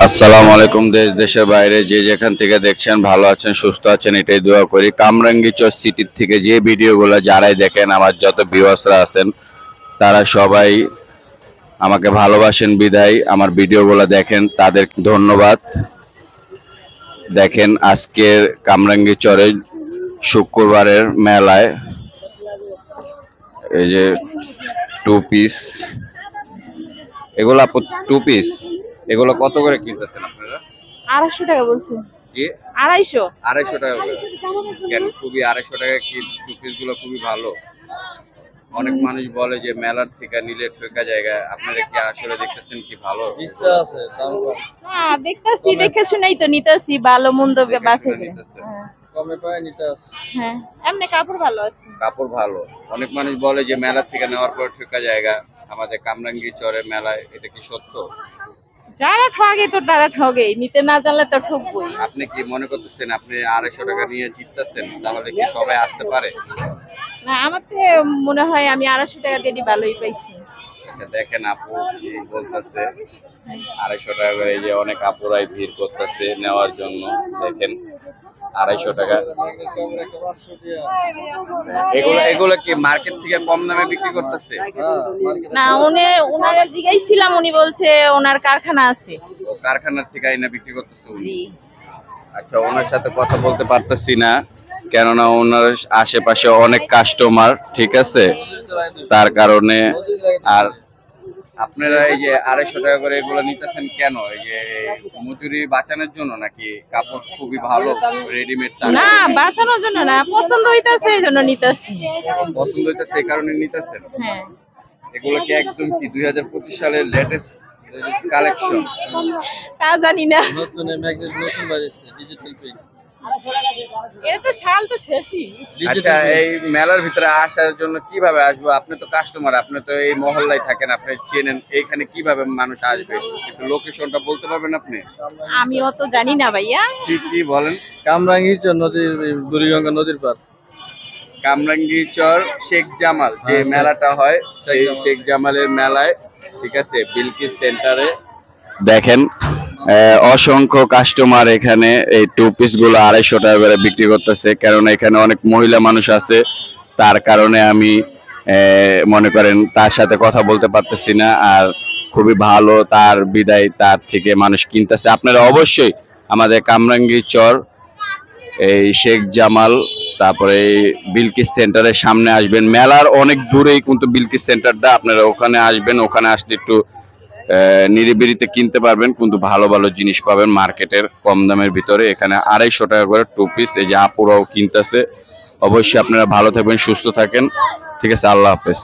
আসসালামু আলাইকুম। দেশ দেশের বাইরে যে যেখান থেকে দেখছেন ভালো আছেন, সুস্থ আছেন, এটাই দোয়া করি। কামরাঙ্গীরচর সিটির থেকে যে ভিডিওগুলো যারাই দেখেন, আমার যত ভিউয়ার্সরা আছেন তারা সবাই আমাকে ভালোবাসেন বিদায় আমার ভিডিওগুলো দেখেন, তাদের ধন্যবাদ। দেখেন আজকের কামরাঙ্গীরচরে শুক্রবারের মেলায় এই যে টু পিস, এগুলো আপু টু পিস, এগুলো কত করে কিনতেছেন আপনারা? 250 টাকা বলছি। জি, 250। 250 টাকা করে। কেন খুবই 250 টাকা কি টু পিস গুলো খুবই ভালো? অনেক মানুষ বলে যে মেলার থেকে নিলে ঠেকা জায়গা, আপনারা কি আসলে দেখতেছেন কি ভালো আছে দাম কম হ্যাঁ, দেখতাছি, দেখে শুনেই তো নিতেছি, ভালো মন্দ বাছাই করে। নিতেছেন? কমে পায় নিতে আছে। হ্যাঁ, এমনি কাপড় ভালো আছে। কাপড় ভালো। অনেক মানুষ বলে যে মেলার থেকে নেওয়ার পর ঠেকা জায়গা, আমাদের কামরাঙ্গীরচরের মেলায়, এটা কি সত্য? যারা ঠগে তো তারা ঠগে, নিতে না জানলে তো ঠকবই। আপনি কি মনে করতেছেন আপনি 250 টাকা নিয়ে জিততেছেন, তাহলে কি সবাই আসতে পারে? না, আমার তো মনে হয় আমি 250 টাকা দিয়ে ভালোই পাইছি। আচ্ছা, দেখেন আপু কি বলতেছে, 250 টাকা করে। এই যে অনেক আপুরাই ভিড় করতেছে নেওয়ার জন্য। দেখেন 250 টাকা। এগুলো কি মার্কেট থেকে কম দামে বিক্রি করতেছে? না, ওনারা জিজ্ঞাসছিলাম, উনি বলছে ওনার কারখানা আছে। ও কারখানার থেকে আইনা বিক্রি করতেছে উনি? জি। আচ্ছা, ওনার সাথে কথা বলতে পারতেছি না, কেননা ওনার আশেপাশে অনেক কাস্টমার, ঠিক আছে, তার কারণে। আর আপনারা এই যে 250 টাকা করে এগুলো নিতেছেন কেন? এই যে মজুরি বাঁচানোর জন্য, নাকি কাপড় খুবই ভালো রেডিমেড? না, বাঁচানোর জন্য না, পছন্দ হইতাছে এই জন্য নিতেছি। পছন্দ হইতেছে এই কারণে নিতেছেন? হ্যাঁ। এগুলো কি একদম কি 2025 সালের লেটেস্ট কালেকশন? তা জানি না, নতুন ম্যাগনেট নতুন বাজেছে ডিজিটাল প্রিন্ট। এটা তো শাল তো শেষই। আচ্ছা, এই মেলার ভিতরে আসার জন্য কিভাবে আসবো? আপনি তো কাস্টমার, আপনি তো এই মহল্লায় থাকেন, আপনি চেনেন, এইখানে কিভাবে মানুষ আসবে? একটু লোকেশনটা বলতে পারবেন আপনি? আমি অত জানি না ভাইয়া। কি কি বলেন? কামরাঙ্গীরচর নদীর বুড়িগঙ্গা নদীর পার। কামরাঙ্গীরচর শেখ জামাল যে হ্যাঁ, মেলাটা হয়, সেই শেখ জামালের মেলায়, ঠিক আছে, বিলকিস সেন্টারে। দেখেন অসংখ্য কাস্টমার এখানে এই টু পিস গুলো 250 টাকা করে বিক্রি করতেছে, কারণ এখানে অনেক মহিলা মানুষ আছে, তার কারণে আমি মনে করেন তার সাথে কথা বলতে পারতেছি না। আর খুবই ভালো, তার বিদায় তার থেকে মানুষ কিনতেছে। আপনারা অবশ্যই আমাদের কামরাঙ্গীরচর এই শেখ জামাল, তারপরে এই বিলকিস সেন্টারের সামনে আসবেন। মেলার অনেক দূরেই কিন্তু বিলকিস সেন্টারটা, আপনারা ওখানে আসবেন। ওখানে আসলে একটু নিরিবিলিতে কিনতে পারবেন, কিন্তু ভালো ভালো জিনিস পাবেন মার্কেটের কম দামের ভিতরে। এখানে 250 টাকা করে টু পিস, এই যে আপুরাও কিনতেছে। অবশ্যই আপনারা ভালো থাকবেন, সুস্থ থাকেন, ঠিক আছে, আল্লাহ হাফেজ।